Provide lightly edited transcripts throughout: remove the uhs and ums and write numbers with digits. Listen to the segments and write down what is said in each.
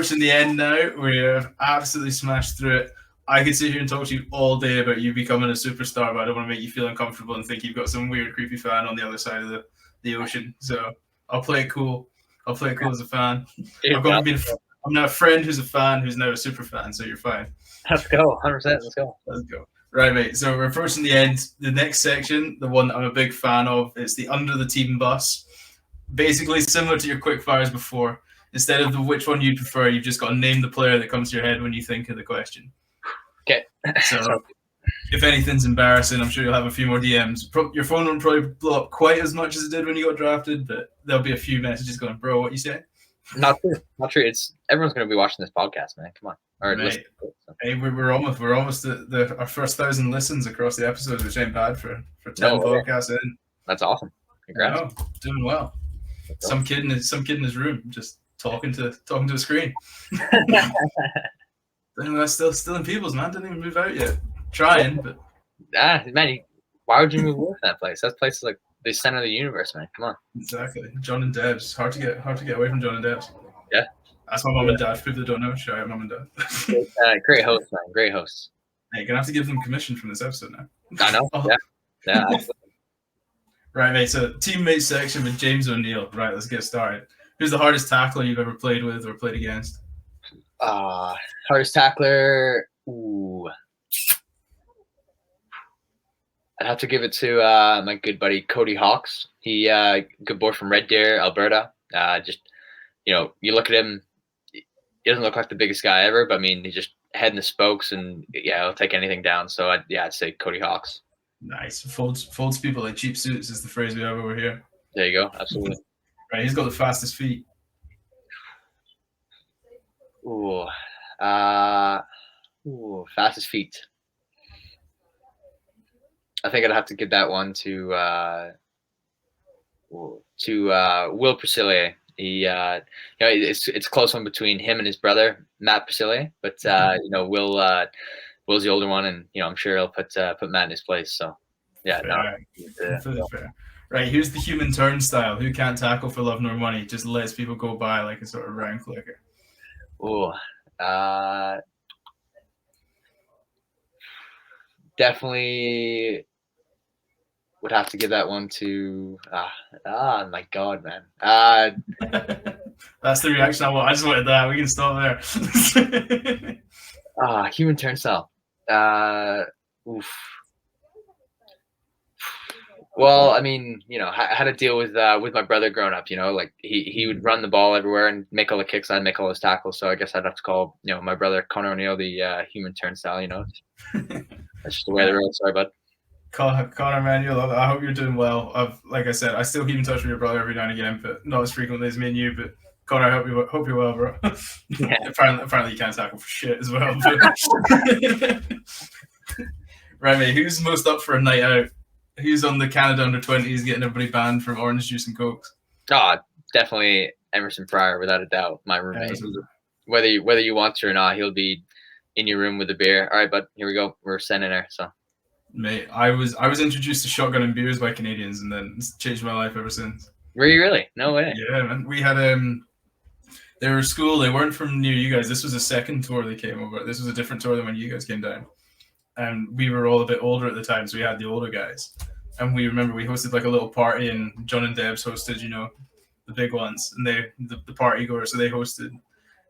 approaching the end now. We have absolutely smashed through it. I could sit here and talk to you all day about you becoming a superstar, but I don't want to make you feel uncomfortable and think you've got some weird, creepy fan on the other side of the ocean. So I'll play it cool. I'll play it cool as a fan. I'm now a friend who's a fan who's now a super fan, so you're fine. Let's go, 100%. Let's go. Right, mate. So we're approaching the end. The next section, the one that I'm a big fan of, is the under the team bus. Basically similar to your quick fires before. Instead of the which one you prefer, you've just got to name the player that comes to your head when you think of the question. Okay. So if anything's embarrassing, I'm sure you'll have a few more DMs. Your phone won't probably blow up quite as much as it did when you got drafted, but there'll be a few messages going, bro, what you say? Not true. Everyone's going to be watching this podcast, man. Come on. All right, mate, hey, we're almost at our first 1,000 listens across the episodes, which ain't bad for 10 podcasts in. That's awesome. Congrats. Doing well. Some kid in his room just talking to a screen. That's still in people's, man. Didn't even move out yet. Trying, but man, why would you move away from that place? That place is like the center of the universe, man. Come on. Exactly. John and Deb's. Hard to get away from John and Deb's. Yeah. That's my mom and dad. For people that don't know, shout out mom and dad. Great host, man. Great hosts. Hey, you're gonna have to give them commission from this episode now. I know. Yeah. Absolutely. Right, mate. So teammate section with James O'Neill. Right, let's get started. Who's the hardest tackler you've ever played with or played against? Hardest tackler. Ooh. I'd have to give it to my good buddy Cody Hawks. He good boy from Red Deer, Alberta. You look at him, he doesn't look like the biggest guy ever, but I mean, he's just head in the spokes, and he'll take anything down. So I'd say Cody Hawks. Nice. Folds people like cheap suits is the phrase we have over here. There you go. Absolutely. Right, he's got the fastest feet. Ooh, fastest feet. I think I'd have to give that one to Will Priscillier. He, it's a close one between him and his brother Matt Priscillier, but Will's the older one, and I'm sure he'll put Matt in his place. So fair. Right, here's the human turnstile. Who can't tackle for love nor money? Just lets people go by like a sort of round clicker. Oh, definitely would have to give that one to my God, man. That's the reaction I want. I just wanted that. We can stop there. Human turnstile. Oof. Well, I mean, I had to deal with my brother growing up. Like he would run the ball everywhere and make all the kicks. I'd make all those tackles. So I guess I'd have to call my brother Connor O'Neill the human turnstile. That's just the way the road. Sorry, bud. Connor, man, I hope you're doing well. Like I said, I still keep in touch with your brother every now and again, but not as frequently as me and you. But Connor, I hope you're well, bro. Yeah. Apparently you can't tackle for shit as well. Right, mate. Who's most up for a night out? Who's on the Canada under-20s getting everybody banned from orange juice and cokes? Definitely Emerson Pryor, without a doubt. My roommate. Whether you want to or not, he'll be in your room with a beer. All right, bud. Here we go. We're sending there. So. Mate, I was introduced to shotgun and beers by Canadians, and then it's changed my life ever since. Were you really? No way. Yeah, man. We had they were school. They weren't from near you guys. This was a second tour they came over. This was a different tour than when you guys came down. And we were all a bit older at the time, so we had the older guys. And we hosted like a little party, and John and Debs hosted, the big ones, and the party goers, so they hosted.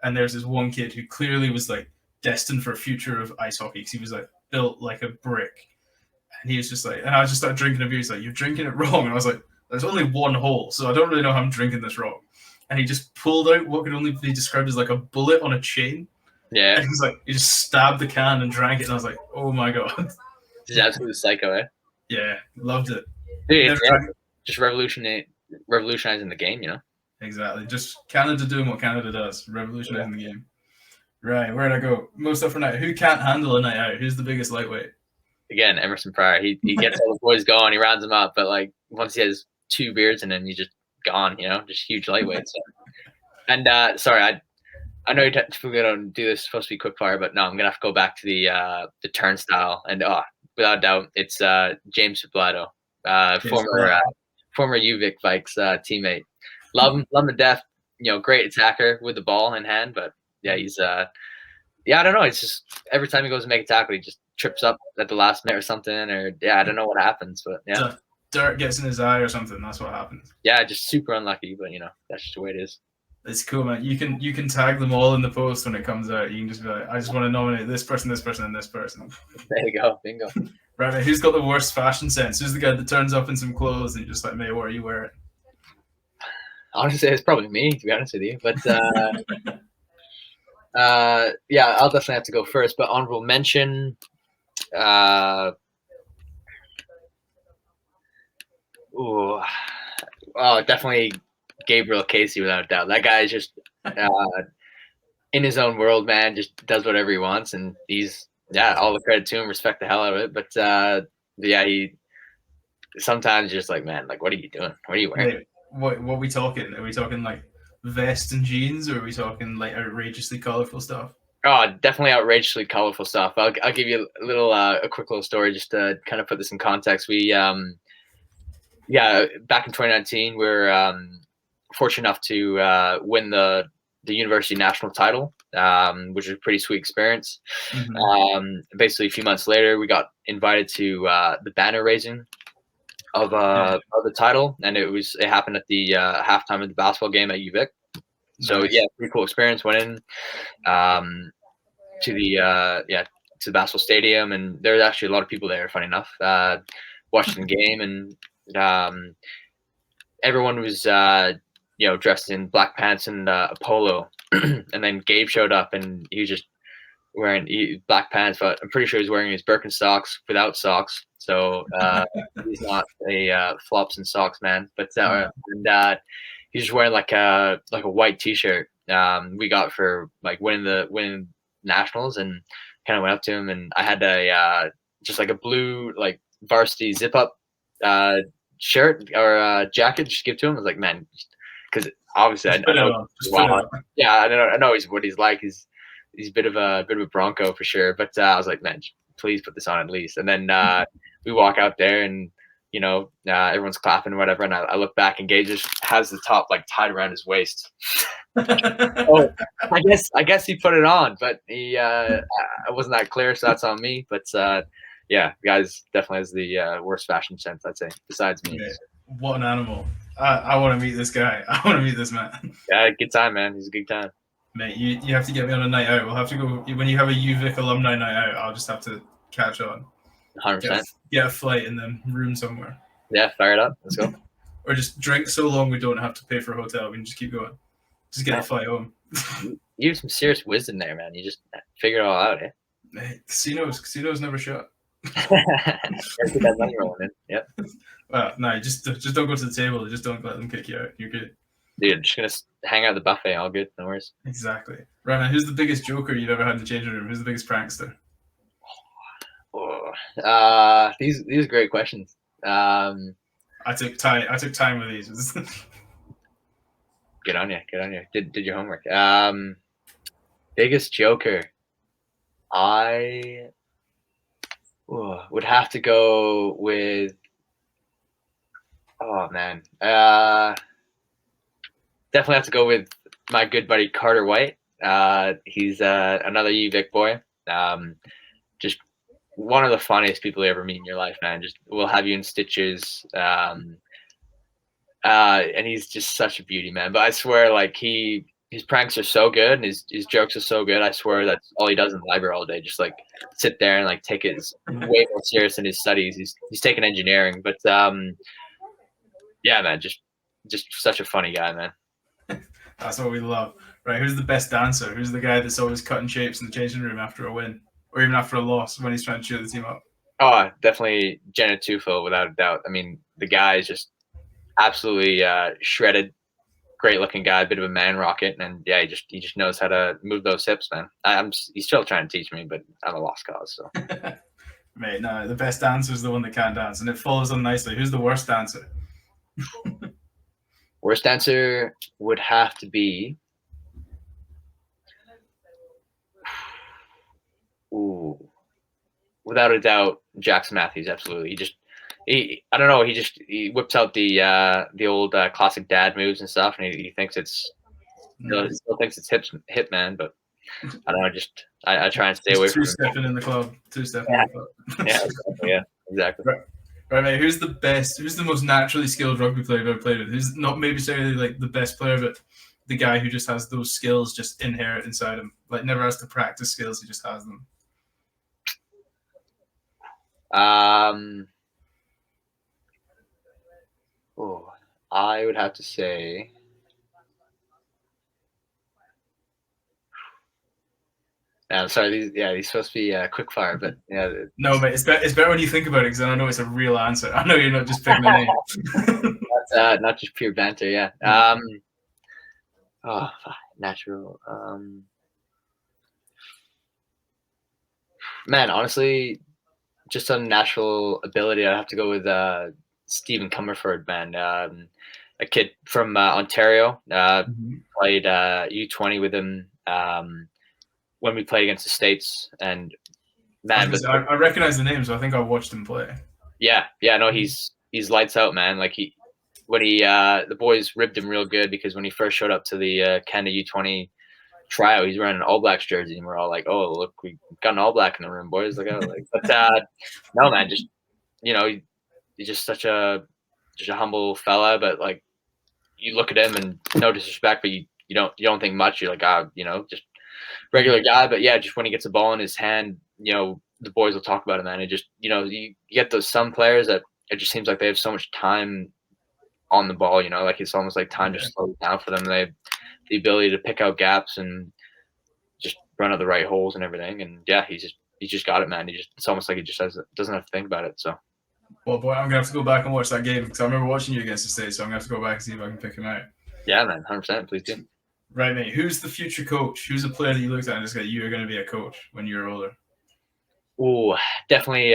And there's this one kid who clearly was like destined for a future of ice hockey, because he was like built like a brick. And he was just like, and I just started drinking a beer. He's like, "You're drinking it wrong." And I was like, "There's only one hole, so I don't really know how I'm drinking this wrong." And he just pulled out what could only be described as like a bullet on a chain. Yeah. And he was like, he just stabbed the can and drank it. And I was like, "Oh my God." He's absolutely psycho, eh? Yeah, loved it. Dude, just revolutionizing the game, Exactly. Just Canada doing what Canada does, revolutionizing the game. Right, where'd I go? Most up for night. Who can't handle a night out? Who's the biggest lightweight? Again, Emerson Pryor. He gets all the boys going. He rounds them up, but like once he has 2 beers and then he's just gone. Just huge lightweight. So. And sorry, I know you typically don't do this. It's supposed to be quick fire, but no, I'm gonna have to go back to the turnstile. And without a doubt, it's James Sublado, former UVic Vikes teammate. Love him to death. Great attacker with the ball in hand, but yeah, he's yeah, I don't know. It's just every time he goes to make a tackle, he just trips up at the last minute or something, or yeah, I don't know what happens, but yeah. Dirt gets in his eye or something. That's what happens. Yeah, just super unlucky, but that's just the way it is. It's cool, man. You can tag them all in the post when it comes out. You can just be like, I just want to nominate this person, and this person. There you go, bingo. Right, man. Who's got the worst fashion sense? Who's the guy that turns up in some clothes and you're just like, mate, what are you wearing? Honestly, it's probably me, to be honest with you. But yeah, I'll definitely have to go first. But honorable mention, definitely Gabriel Casey, without a doubt. That guy is just in his own world, man. Just does whatever he wants, and he's all the credit to him. Respect the hell out of it. But yeah, he sometimes just like, man, like, what are you doing? What are you wearing? Wait, what are we talking? Are we talking like vest and jeans, or are we talking like outrageously colorful stuff? Oh, definitely outrageously colorful stuff. I'll give you a little a quick little story just to kind of put this in context. We back in 2019, we were fortunate enough to win the university national title, which was a pretty sweet experience. Basically, a few months later, we got invited to the banner raising of the title, and it happened at the halftime of the basketball game at UVic. So nice. Yeah, pretty cool experience. Went in to the basketball stadium, and there was actually a lot of people there. Funny enough, watching the game, and everyone was dressed in black pants and a polo. And then Gabe showed up, and he was just wearing black pants, but I'm pretty sure he's wearing his Birkenstocks without socks. So he's not a flops and socks man. But he's just wearing like a white T-shirt we got for like winning nationals, and kind of went up to him, and I had just like a blue like varsity zip up shirt or jacket just give to him. I was like, man, because obviously I know I know what he's like. He's a bit of a Bronco for sure, but I was like, man, please put this on at least. And then we walk out there, and everyone's clapping or whatever, and I look back, and Gage just has the top like tied around his waist. Oh, I guess he put it on, but he I wasn't that clear, so that's on me. But yeah, guys definitely has the worst fashion sense, I'd say, besides me. Okay. What an animal! I want to meet this guy. I want to meet this man. Yeah, good time, man. He's a good time. Mate, you have to get me on a night out. We'll have to go when you have a UVic alumni night out. I'll just have to catch on. 100%. Get a flight and then room somewhere. Yeah, fire it up. Let's go. Or just drink so long we don't have to pay for a hotel. We can just keep going. Just get a flight home. You have some serious wisdom there, man. You just figure it all out, eh? Mate, casinos never shut. Get that money rolling in. Yep. Well, no, just don't go to the table. Just don't let them kick you out. You're good. Dude, I'm just gonna hang out at the buffet. All good. No worries. Exactly. Right, man. Who's the biggest joker you've ever had in the changing room? Who's the biggest prankster? These are great questions. I took time with these. Good on you. Did your homework. Biggest joker. I would have to go with. Oh man. Definitely have to go with my good buddy Carter White. He's another UVic boy. Just one of the funniest people you ever meet in your life, man. Just will have you in stitches. And he's just such a beauty, man. But I swear, like his pranks are so good, and his jokes are so good. I swear that's all he does in the library all day. Just like sit there and like take it way more serious than his studies. He's taking engineering, but yeah, man, just such a funny guy, man. That's what we love. Right, who's the best dancer? Who's the guy that's always cutting shapes in the changing room after a win? Or even after a loss when he's trying to cheer the team up? Oh, definitely Jenna Tufo, without a doubt. I mean, the guy is just absolutely shredded, great-looking guy, a bit of a man rocket, and yeah, he just knows how to move those hips, man. He's still trying to teach me, but I'm a lost cause. So, mate, no, the best dancer is the one that can't dance, and it follows on nicely. Who's the worst dancer? Worst dancer would have to be. Ooh, without a doubt, Jackson Matthews. Absolutely. I don't know. He whips out the old classic dad moves and stuff, and he thinks it's still thinks it's hip man, but I don't know. Just I try and stay away from him. Two-stepping in the club. Two-stepping in the club. Yeah, exactly. Right, mate. Who's the most naturally skilled rugby player you've ever played with? Who's not maybe necessarily like the best player, but the guy who just has those skills just inherent inside him, like never has to practice skills, he just has them. Oh, I would have to say. Yeah, I'm sorry. These supposed to be quick fire, but yeah. No, mate, it's better when you think about it, because I know it's a real answer. I know you're not just picking a name. That's not just pure banter. Yeah. Natural. Man, honestly, just on natural ability, I'd have to go with Stephen Comerford, man. A kid from Ontario. Played U20 with him when we played against the States, and man, I recognize the name, so I think I watched him play. Yeah, no, he's lights out, man. Like when the boys ribbed him real good, because when he first showed up to the Canada U20 tryout, he's wearing an All Blacks jersey, and we're all like, "Oh, look, we got an All Black in the room, boys!" Like, oh, like, but no, man, just he's just such a humble fella, but like you look at him and no disrespect, but you don't think much. You're like, just regular guy, but yeah, just when he gets a ball in his hand, the boys will talk about him, man. It just, you get those some players that it just seems like they have so much time on the ball, like it's almost like time just slows down for them. They have the ability to pick out gaps and just run out the right holes and everything. And yeah, he's just got it, man. It's almost like he just doesn't have to think about it. So. Well, boy, I'm gonna have to go back and watch that game, because I remember watching you against the States, so I'm gonna have to go back and see if I can pick him out. Yeah, man, 100%. Please do. Right, mate. Who's the future coach? Who's a player that you looked at and just got, you're going to be a coach when you're older? Oh, definitely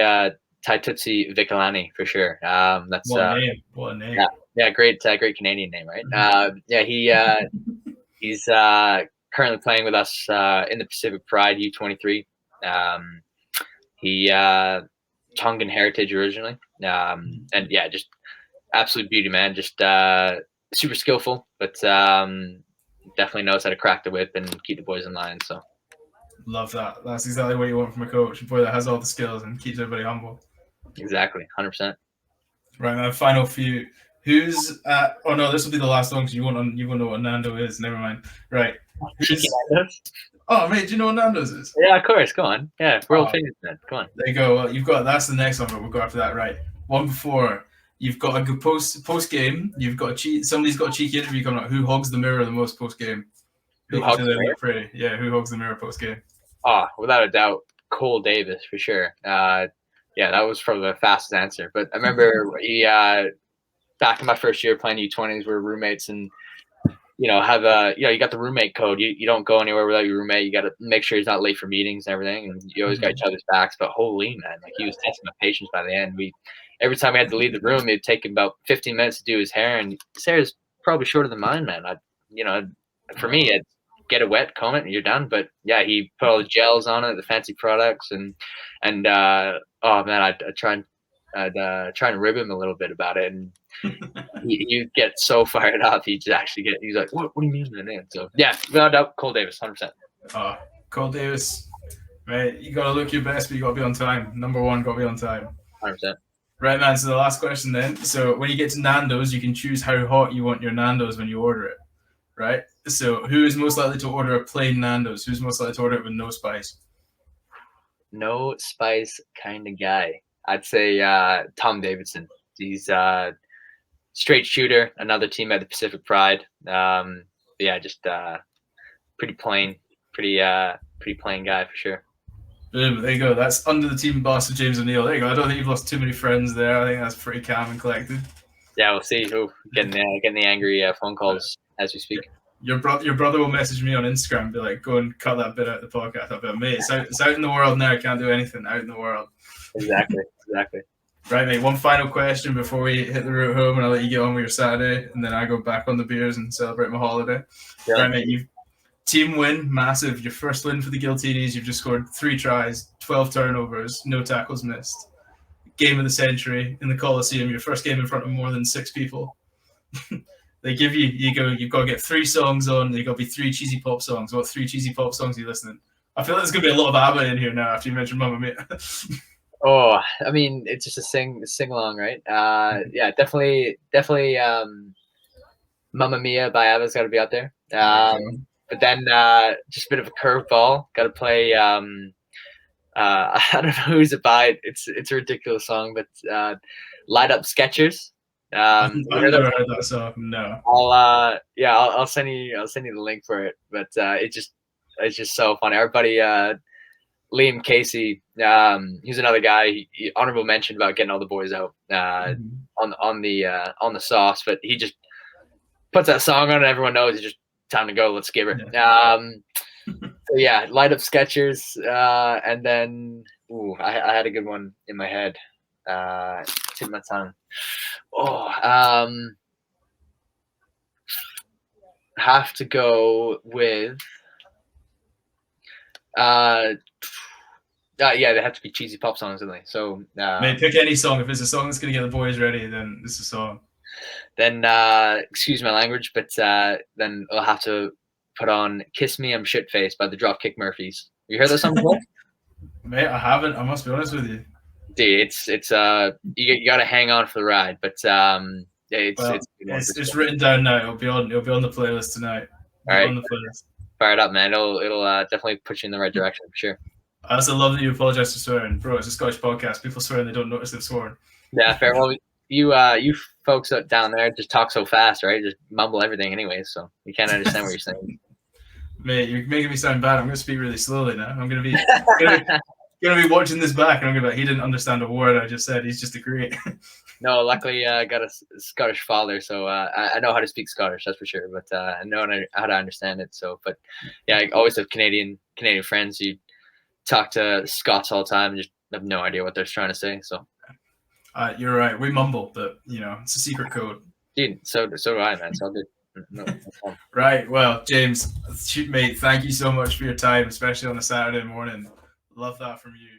Taitutsi Vikalani for sure. That's what a name! What a name! Yeah, great Canadian name, right? He's currently playing with us in the Pacific Pride U23. He Tongan heritage originally, and yeah, just absolute beauty, man. Just super skillful, but definitely knows how to crack the whip and keep the boys in line. So love that. That's exactly what you want from a coach, a boy that has all the skills and keeps everybody humble. Exactly, 100%. Right, now final few. Who's oh no, this will be the last one, because you won't know what Nando is. Never mind. Right. Oh mate, do you know what Nando's is? Yeah, of course. Go on. Yeah, world famous, man. Come on. There you go. Well, that's the next one, but we'll go after that. Right. One before. You've got a good post game. You've got somebody's got a cheeky interview coming up. Who hogs the mirror the most post game? Who hogs the mirror? Yeah, who hogs the mirror post game? Without a doubt, Cole Davis for sure. Yeah, that was probably the fastest answer. But I remember he back in my first year playing U20s, we were roommates, and you got the roommate code. You don't go anywhere without your roommate. You got to make sure he's not late for meetings and everything, and you always got each other's backs. But holy man, like he was testing my patience by the end. Every time we had to leave the room, it'd take him about 15 minutes to do his hair, and his hair is probably shorter than mine, man. For me, it's get it wet, comb it, and you're done. But yeah, he put all the gels on it, the fancy products, and oh man, I'd try and rib him a little bit about it, and you get so fired up. He's like, what do you mean, man? So yeah, without doubt, Cole Davis, 100%. Cole Davis, right? You gotta look your best, but you gotta be on time. Number one, gotta be on time. 100%. Right, man. So the last question then. So when you get to Nando's, you can choose how hot you want your Nando's when you order it, right? So who is most likely to order a plain Nando's? Who's most likely to order it with no spice? No spice kind of guy. I'd say Tom Davidson. He's straight shooter, another team at the Pacific Pride. Yeah, just pretty plain guy for sure. Boom, there you go. That's under the team boss of James O'Neill. There you go. I don't think you've lost too many friends there. I think that's pretty calm and collected. Yeah, we'll see. Getting the angry phone calls as we speak. Your brother will message me on Instagram and be like, go and cut that bit out of the podcast. I'll be like, mate, it's out in the world now. I can't do anything out in the world. Exactly. Right, mate. One final question before we hit the road home, and I'll let you get on with your Saturday, and then I go back on the beers and celebrate my holiday. Yeah. Right, mate. Team win, massive. Your first win for the Giltinis. You've just scored 3 tries, 12 turnovers, no tackles missed. Game of the century in the Coliseum. Your first game in front of more than 6 people. They give you've got to get 3 songs on. They've got to be 3 cheesy pop songs. What 3 cheesy pop songs are you listening? I feel like there's gonna be a lot of ABBA in here now after you mentioned Mamma Mia. Oh, I mean, it's just a sing along, right? Yeah, definitely. Mamma Mia by ABBA's got to be out there. But then just a bit of a curveball. Got to play. I don't know who's it by. It's a ridiculous song, but Light Up Sketchers. I've never heard that song. No. I'll send you the link for it. But it's just so funny. Our buddy Liam Casey, he's another guy. He honorable mention about getting all the boys out on the sauce, but he just puts that song on and everyone knows it's just time to go. Let's give it. So yeah, Light Up Sketchers, and then I had a good one in my head. Tip my tongue. Have to go with yeah, they have to be cheesy pop songs, don't they? So mate, pick any song. If it's a song that's gonna get the boys ready, then this is a song. Then excuse my language, but then I'll have to put on "Kiss Me, I'm Shit Faced" by the Dropkick Murphys. You heard that song before? Mate, I haven't. I must be honest with you. Dude, it's you got to hang on for the ride, but it's written down now. It'll be on the playlist tonight. All right, on the playlist. Fire it up, man. It'll definitely put you in the right direction for sure. I also love that you apologize for swearing, bro. It's a Scottish podcast. People swear and they don't notice they've sworn. Yeah, fair. Well, you folks down there just talk so fast, right? Just mumble everything anyway, so you can't understand what you're saying. Mate, you're making me sound bad. I'm going to speak really slowly now. I'm going to be going to be watching this back, and I'm going to be like, he didn't understand a word I just said. He's just agreeing. No, luckily I got a Scottish father, so I know how to speak Scottish, that's for sure. But I know how to understand it. So, but yeah, I always have Canadian friends. You talk to Scots all the time, and just have no idea what they're trying to say. So. You're right. We mumble, but it's a secret code. Dude, so do I, man. It's all good. No right. Well, James, mate, thank you so much for your time, especially on a Saturday morning. Love that from you.